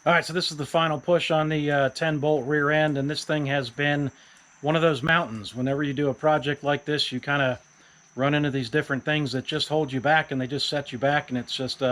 All right, so this is the final push on the 10-bolt rear end, and this thing has been one of those mountains. Whenever you do a project like this, you kind of run into these different things that just hold you back, and they just set you back, and it's just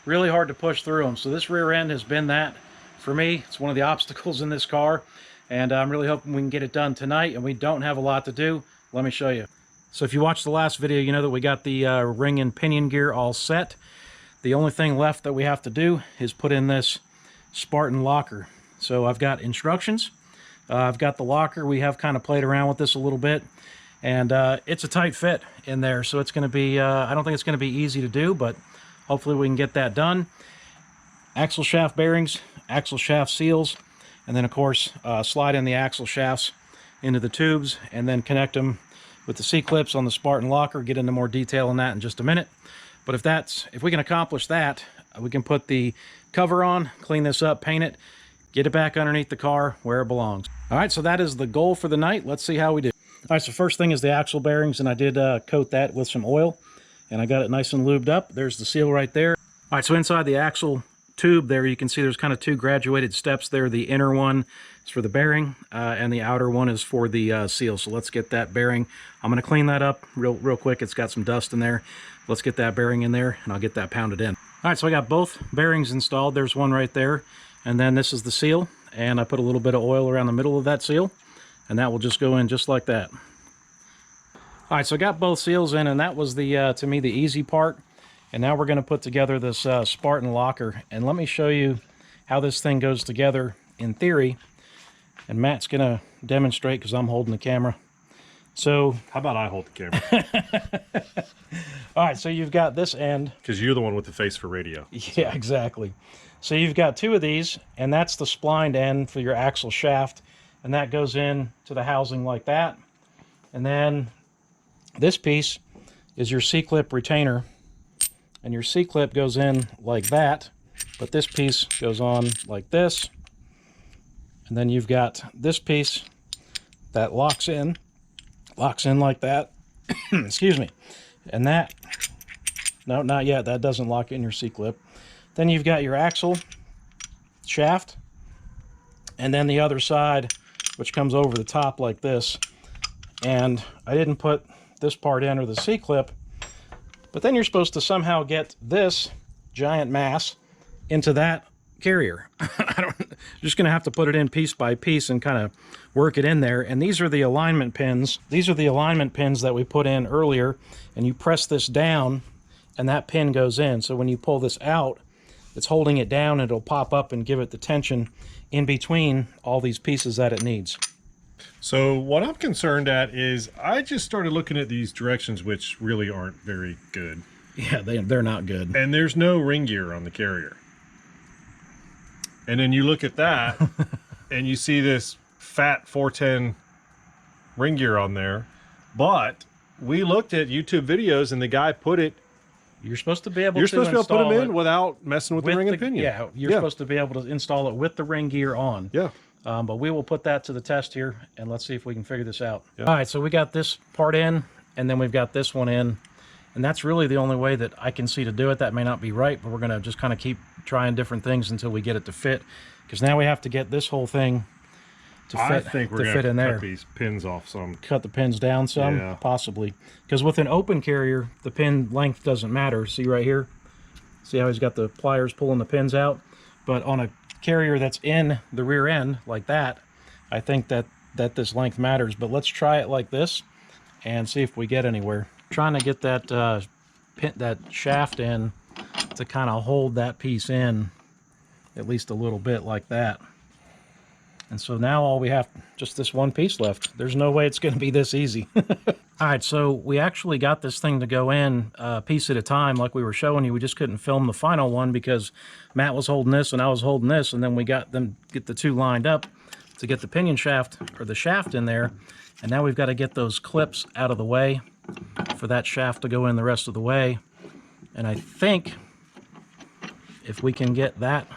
really hard to push through them. So this rear end has been that for me. It's one of the obstacles in this car, and I'm really hoping we can get it done tonight, and we don't have a lot to do. Let me show you. So if you watched the last video, you know that we got the ring and pinion gear all set. The only thing left that we have to do is put in this Spartan Locker. So I've got instructions. I've got the locker. We have kind of played around with this a little bit, and it's a tight fit in there. So it's going to be, I don't think it's going to be easy to do, but hopefully we can get that done. Axle shaft bearings, axle shaft seals, and then of course slide in the axle shafts into the tubes and then connect them with the C-clips on the Spartan Locker. Get into more detail on that in just a minute. But if we can accomplish that, we can put the cover on, clean this up, paint it, get it back underneath the car where it belongs. All right, so that is the goal for the night. Let's see how we do. All right, so first thing is the axle bearings, and I did coat that with some oil, and I got it nice and lubed up. There's the seal right there. All right, so inside the axle tube there, you can see there's kind of two graduated steps there. The inner one is for the bearing, and the outer one is for the seal. So let's get that bearing. I'm going to clean that up real quick. It's got some dust in there. Let's get that bearing in there, and I'll get that pounded in. All right, so I got both bearings installed. There's one right there, and then this is the seal, and I put a little bit of oil around the middle of that seal, and that will just go in just like that. All right, so I got both seals in, and that was the to me the easy part. And now we're going to put together this Spartan Locker, and let me show you how this thing goes together in theory. And Matt's going to demonstrate because I'm holding the camera. So how about I hold the camera? All right, so you've got this end. Because you're the one with the face for radio. Yeah, exactly. So you've got two of these, and that's the splined end for your axle shaft, and that goes in to the housing like that. And then this piece is your C-clip retainer, and your C-clip goes in like that, but this piece goes on like this. And then you've got this piece that locks in like that. Excuse me. And that, no, not yet. That doesn't lock in your C-clip. Then you've got your axle shaft, and then the other side, which comes over the top like this. And I didn't put this part in, or the C-clip, but then you're supposed to somehow get this giant mass into that carrier. I'm just going to have to put it in piece by piece and kind of work it in there. And these are the alignment pins. These are the alignment pins that we put in earlier, and you press this down and that pin goes in. So when you pull this out, it's holding it down, and it'll pop up and give it the tension in between all these pieces that it needs. So what I'm concerned at is I just started looking at these directions, which really aren't very good. Yeah, they're not good. And there's no ring gear on the carrier. And then you look at that and you see this fat 410 ring gear on there. But we looked at YouTube videos, and the guy put it. You're supposed to be able to put them in without messing with the ring and pinion. Yeah, you're supposed to be able to install it with the ring gear on. Yeah. But we will put that to the test here, and let's see if we can figure this out. Yeah. All right, so we got this part in, and then we've got this one in. And that's really the only way that I can see to do it. That may not be right, but we're going to just kind of keep trying different things until we get it to fit. Because now we have to get this whole thing to fit, I think we're going to cut these pins off some. Cut the pins down some? Yeah. Possibly. Because with an open carrier, the pin length doesn't matter. See right here? See how he's got the pliers pulling the pins out? But on a carrier that's in the rear end like that, I think that this length matters. But let's try it like this and see if we get anywhere. Trying to get that that shaft in to kind of hold that piece in at least a little bit like that. And so now all we have, just this one piece left. There's no way it's going to be this easy. All right, so we actually got this thing to go in a piece at a time like we were showing you. We just couldn't film the final one because Matt was holding this and I was holding this, and then we got them, get the two lined up to get the pinion shaft, or the shaft, in there. And now we've got to get those clips out of the way for that shaft to go in the rest of the way. And I think if we can get that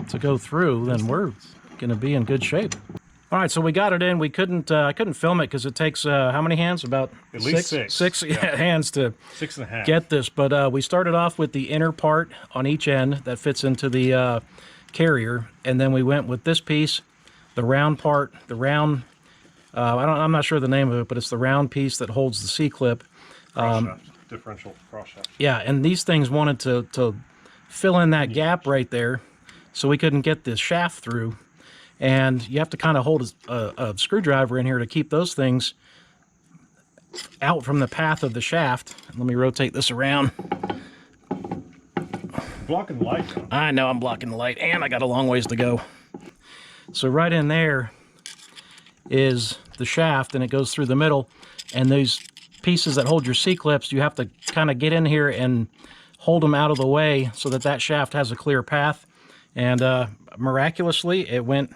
to go through, then we're going to be in good shape. All All right, so we got it in. We couldn't I couldn't film it because it takes how many hands? About at least six hands to 6.5 get this. But we started off with the inner part on each end that fits into the carrier, and then we went with this piece, the round part, the round. I'm not sure the name of it, but it's the round piece that holds the C-clip. Differential cross shaft. Yeah, and these things wanted to fill in that gap right there, so we couldn't get this shaft through. And you have to kind of hold a screwdriver in here to keep those things out from the path of the shaft. Let me rotate this around. Blocking the light, though. I know I'm blocking the light, and I got a long ways to go. So right in there is the shaft, and it goes through the middle. And those pieces that hold your C-clips, you have to kind of get in here and hold them out of the way so that that shaft has a clear path. And miraculously, it went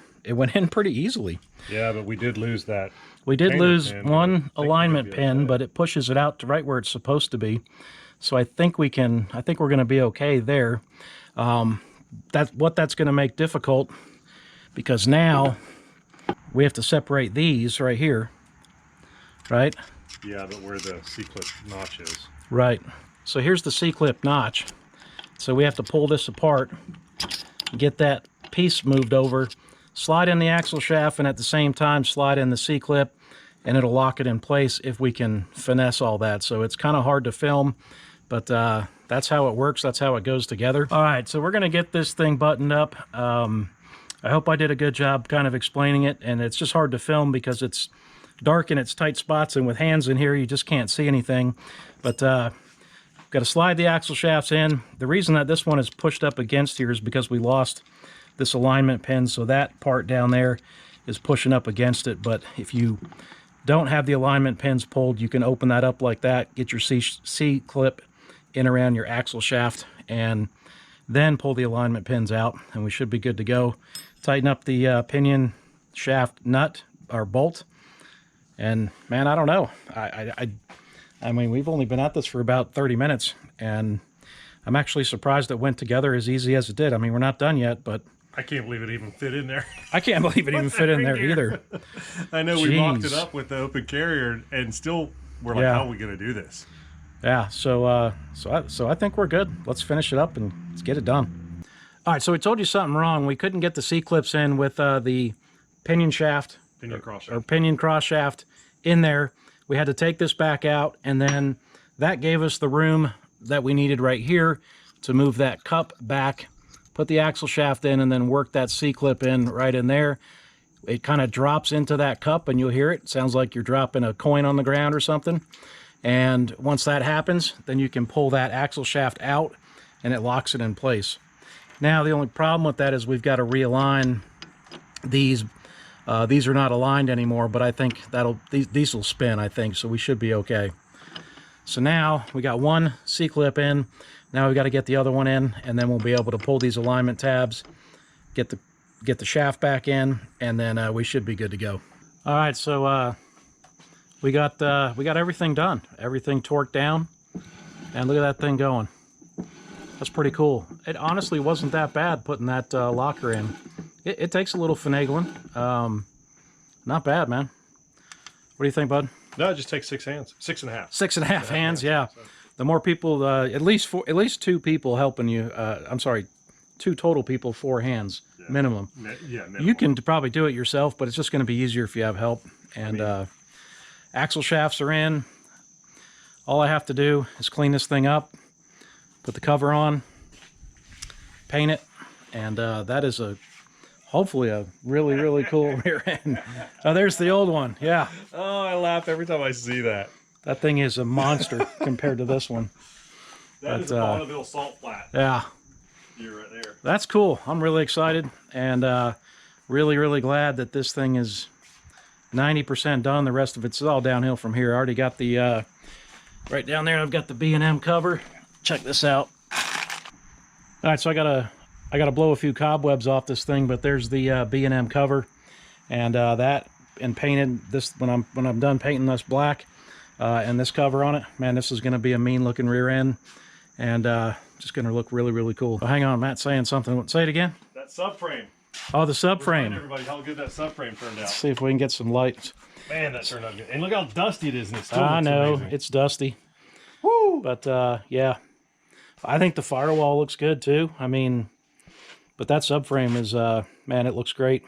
in pretty easily. Yeah, but we did lose that. We did lose pin, one alignment pin, but it pushes it out to right where it's supposed to be. So I think we're going to be okay there. That's going to make difficult, because now we have to separate these right here, right? Yeah, but where the C-clip notch is. Right. So here's the C-clip notch. So we have to pull this apart, get that piece moved over, slide in the axle shaft, and at the same time slide in the C-clip, and it'll lock it in place if we can finesse all that. So it's kind of hard to film, but that's how it works. That's how it goes together. All right, so we're going to get this thing buttoned up. I hope I did a good job kind of explaining it, and it's just hard to film because it's dark in its tight spots, and with hands in here you just can't see anything. But got to slide the axle shafts in. The reason that this one is pushed up against here is because we lost this alignment pin, so that part down there is pushing up against it. But if you don't have the alignment pins pulled, you can open that up like that, get your C-clip in around your axle shaft, and then pull the alignment pins out, and we should be good to go. Tighten up the pinion shaft nut or bolt, and man, I don't know. I mean, we've only been at this for about 30 minutes, and I'm actually surprised it went together as easy as it did. I mean, we're not done yet, but I can't believe it even fit in there. I can't believe it even fit in there either. I know we mocked it up with the open carrier, and still we're like, how are we going to do this? Yeah, so I think we're good. Let's finish it up and let's get it done. All right, so we told you something wrong. We couldn't get the C-clips in with the pinion shaft, pinion cross shaft in there. We had to take this back out, and then that gave us the room that we needed right here to move that cup back, put the axle shaft in, and then work that C-clip in right in there. It kind of drops into that cup, and you'll hear it. It sounds like you're dropping a coin on the ground or something. And once that happens, then you can pull that axle shaft out, and it locks it in place. Now, the only problem with that is we've got to realign these. These are not aligned anymore, but I think these will spin, I think, so we should be okay. So now we got one C-clip in. Now we've got to get the other one in, and then we'll be able to pull these alignment tabs, get the shaft back in, and then we should be good to go. All right, so we got everything done, everything torqued down, and look at that thing going. That's pretty cool. It honestly wasn't that bad putting that locker in. It takes a little finagling. Not bad, man. What do you think, bud? No, it just takes 6 hands. 6.5. 6.5 hands, yeah. The more people, at least 2 people helping you. I'm sorry, 2 total people, 4 hands minimum. Yeah, minimum. You can probably do it yourself, but it's just going to be easier if you have help. And axle shafts are in. All I have to do is clean this thing up, put the cover on, paint it, and that is hopefully a really, really cool rear end. Oh, there's the old one. Yeah. Oh, I laugh every time I see that. That thing is a monster compared to this one. That is a Bonneville salt flat. Yeah. You're right there. That's cool. I'm really excited, and really, really glad that this thing is 90% done. The rest of it's all downhill from here. I already got the, right down there, I've got the B&M cover. Check this out. All right, so I gotta blow a few cobwebs off this thing, but there's the B&M cover, and that, and painted this when I'm done painting this black and this cover on it. Man, this is gonna be a mean looking rear end, and just gonna look really, really cool. Oh, hang on, Matt's saying something. Say it again. That subframe. Oh, the Explain to subframe. everybody how good that subframe turned out. Let's see if we can get some light. Man, that turned out good. And look how dusty it is, and it still I looks know, amazing. it's dusty. Woo! But, yeah. I think the firewall looks good, too. I mean, but that subframe is, man, it looks great.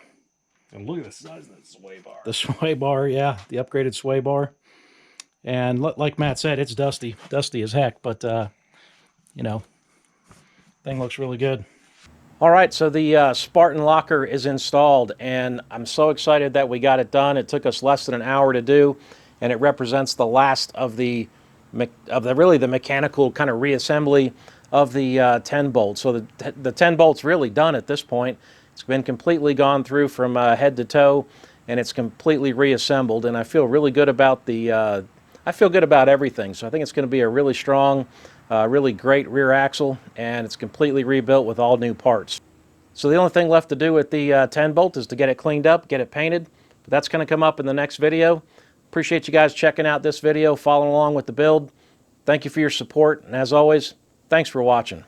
And look at the size of that sway bar. The sway bar, yeah, the upgraded sway bar. And like Matt said, it's dusty as heck, but, you know, thing looks really good. All right, so the Spartan Locker is installed, and I'm so excited that we got it done. It took us less than an hour to do, and it represents the last of the really the mechanical kind of reassembly of the 10 bolts. So the 10 bolts really done at this point. It's been completely gone through from head to toe, and it's completely reassembled. And I feel really good about I feel good about everything. So I think it's going to be a really strong, really great rear axle, and it's completely rebuilt with all new parts. So the only thing left to do with the 10 bolt is to get it cleaned up, get it painted. But that's going to come up in the next video. Appreciate you guys checking out this video, following along with the build. Thank you for your support, and as always, thanks for watching.